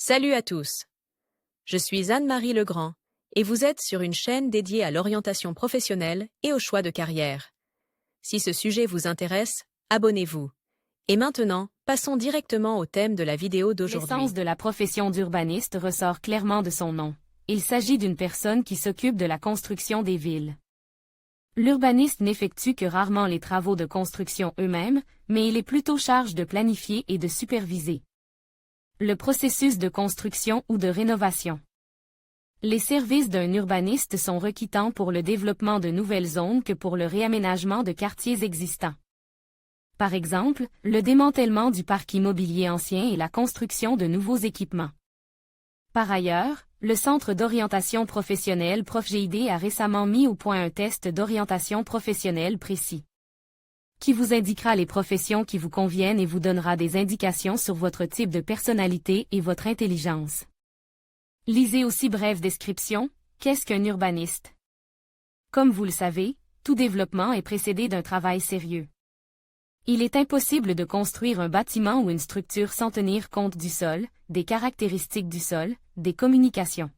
Salut à tous. Je suis Anne-Marie Legrand et vous êtes sur une chaîne dédiée à l'orientation professionnelle et au choix de carrière. Si ce sujet vous intéresse, abonnez-vous. Et maintenant, passons directement au thème de la vidéo d'aujourd'hui. L'essence de la profession d'urbaniste ressort clairement de son nom. Il s'agit d'une personne qui s'occupe de la construction des villes. L'urbaniste n'effectue que rarement les travaux de construction eux-mêmes, mais il est plutôt chargé de planifier et de superviser le processus de construction ou de rénovation. Les services d'un urbaniste sont requis tant pour le développement de nouvelles zones que pour le réaménagement de quartiers existants. Par exemple, le démantèlement du parc immobilier ancien et la construction de nouveaux équipements. Par ailleurs, le Centre d'orientation professionnelle ProfGID a récemment mis au point un test d'orientation professionnelle précis, qui vous indiquera les professions qui vous conviennent et vous donnera des indications sur votre type de personnalité et votre intelligence. Lisez aussi brève description, qu'est-ce qu'un urbaniste? Comme vous le savez, tout développement est précédé d'un travail sérieux. Il est impossible de construire un bâtiment ou une structure sans tenir compte du sol, des caractéristiques du sol, des communications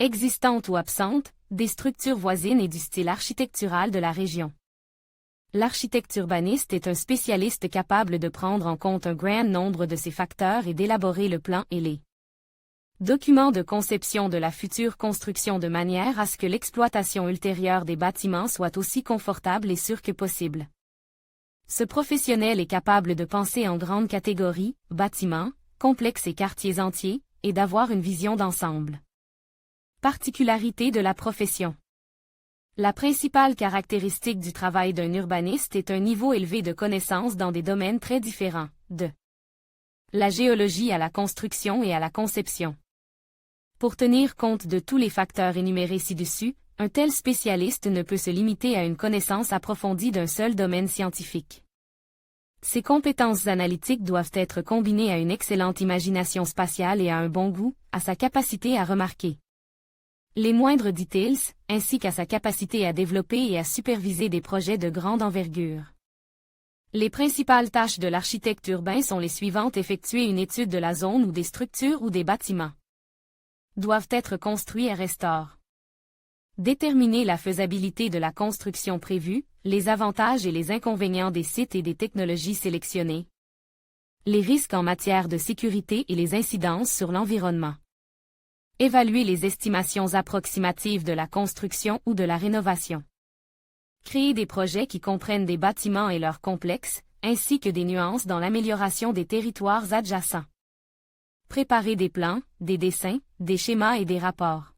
existantes ou absentes, des structures voisines et du style architectural de la région. L'architecte urbaniste est un spécialiste capable de prendre en compte un grand nombre de ces facteurs et d'élaborer le plan et les documents de conception de la future construction de manière à ce que l'exploitation ultérieure des bâtiments soit aussi confortable et sûre que possible. Ce professionnel est capable de penser en grandes catégories, bâtiments, complexes et quartiers entiers, et d'avoir une vision d'ensemble. Particularité de la profession. La principale caractéristique du travail d'un urbaniste est un niveau élevé de connaissances dans des domaines très différents, de la géologie à la construction et à la conception. Pour tenir compte de tous les facteurs énumérés ci-dessus, un tel spécialiste ne peut se limiter à une connaissance approfondie d'un seul domaine scientifique. Ses compétences analytiques doivent être combinées à une excellente imagination spatiale et à un bon goût, à sa capacité à remarquer les moindres details, ainsi qu'à sa capacité à développer et à superviser des projets de grande envergure. Les principales tâches de l'architecte urbain sont les suivantes: effectuer une étude de la zone où des structures ou des bâtiments doivent être construits et restaurés. Déterminer la faisabilité de la construction prévue, les avantages et les inconvénients des sites et des technologies sélectionnées, les risques en matière de sécurité et les incidences sur l'environnement. Évaluer les estimations approximatives de la construction ou de la rénovation. Créer des projets qui comprennent des bâtiments et leurs complexes, ainsi que des nuances dans l'amélioration des territoires adjacents. Préparer des plans, des dessins, des schémas et des rapports.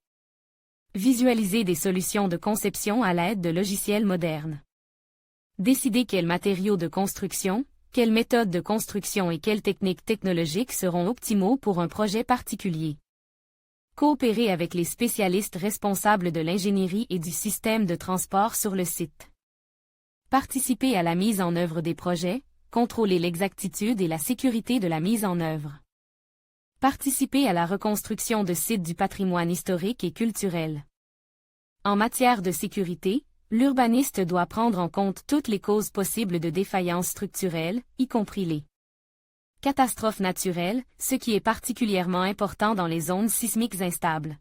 Visualiser des solutions de conception à l'aide de logiciels modernes. Décider quels matériaux de construction, quelles méthodes de construction et quelles techniques technologiques seront optimaux pour un projet particulier. Coopérer avec les spécialistes responsables de l'ingénierie et du système de transport sur le site. Participer à la mise en œuvre des projets, contrôler l'exactitude et la sécurité de la mise en œuvre. Participer à la reconstruction de sites du patrimoine historique et culturel. En matière de sécurité, l'urbaniste doit prendre en compte toutes les causes possibles de défaillances structurelles, y compris les catastrophes naturelles, ce qui est particulièrement important dans les zones sismiques instables.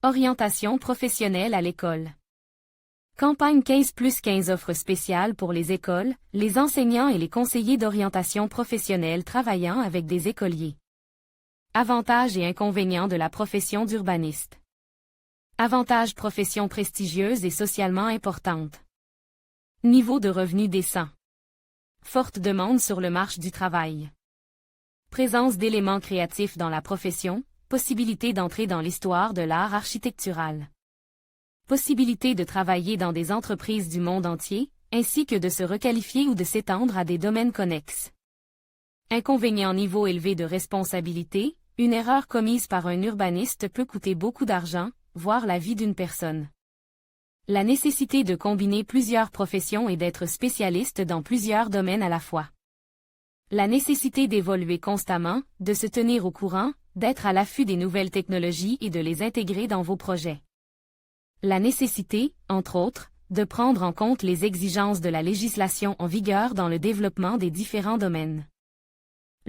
Orientation professionnelle à l'école. Campagne 15+15 offre spéciale pour les écoles, les enseignants et les conseillers d'orientation professionnelle travaillant avec des écoliers. Avantages et inconvénients de la profession d'urbaniste. Avantages: profession prestigieuse et socialement importante. Niveau de revenus décent. Forte demande sur le marché du travail. Présence d'éléments créatifs dans la profession, possibilité d'entrer dans l'histoire de l'art architectural. Possibilité de travailler dans des entreprises du monde entier, ainsi que de se requalifier ou de s'étendre à des domaines connexes. Inconvénient: niveau élevé de responsabilité, une erreur commise par un urbaniste peut coûter beaucoup d'argent, voire la vie d'une personne. La nécessité de combiner plusieurs professions et d'être spécialiste dans plusieurs domaines à la fois. La nécessité d'évoluer constamment, de se tenir au courant, d'être à l'affût des nouvelles technologies et de les intégrer dans vos projets. La nécessité, entre autres, de prendre en compte les exigences de la législation en vigueur dans le développement des différents domaines.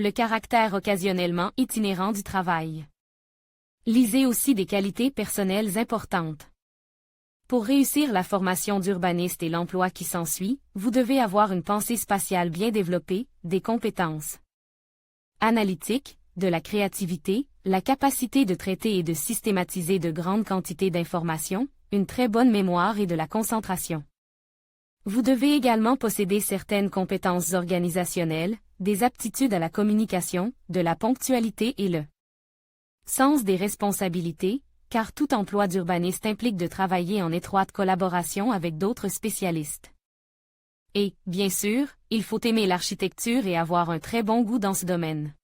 le caractère occasionnellement itinérant du travail. Lisez aussi des qualités personnelles importantes. Pour réussir la formation d'urbaniste et l'emploi qui s'ensuit, vous devez avoir une pensée spatiale bien développée, des compétences analytiques, de la créativité, la capacité de traiter et de systématiser de grandes quantités d'informations, une très bonne mémoire et de la concentration. Vous devez également posséder certaines compétences organisationnelles, des aptitudes à la communication, de la ponctualité et le sens des responsabilités, car tout emploi d'urbaniste implique de travailler en étroite collaboration avec d'autres spécialistes. Et, bien sûr, il faut aimer l'architecture et avoir un très bon goût dans ce domaine.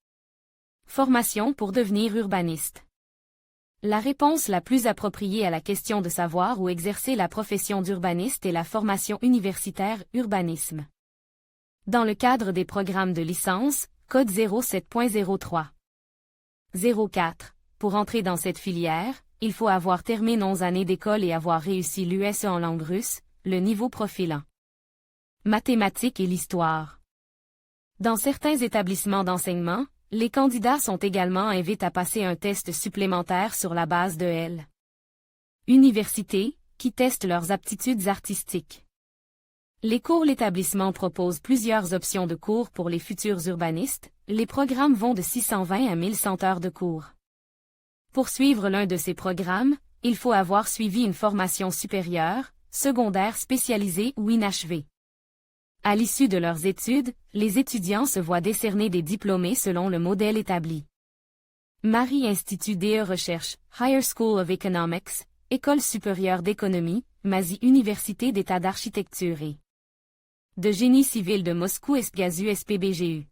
Formation pour devenir urbaniste. La réponse la plus appropriée à la question de savoir où exercer la profession d'urbaniste est la formation universitaire urbanisme. Dans le cadre des programmes de licence, code 07.03. 04. Pour entrer dans cette filière, il faut avoir terminé 11 années d'école et avoir réussi l'USE en langue russe, le niveau profilant mathématiques et l'histoire. Dans certains établissements d'enseignement, les candidats sont également invités à passer un test supplémentaire sur la base de L. Université, qui teste leurs aptitudes artistiques. Les cours. L'établissement propose plusieurs options de cours pour les futurs urbanistes, les programmes vont de 620 à 1100 heures de cours. Pour suivre l'un de ces programmes, il faut avoir suivi une formation supérieure, secondaire spécialisée ou inachevée. À l'issue de leurs études, les étudiants se voient décerner des diplômés selon le modèle établi. Marie Institut DE Recherche, Higher School of Economics, École supérieure d'économie, Mazie Université d'état d'architecture et de génie civil de Moscou SPGAZU SPBGU.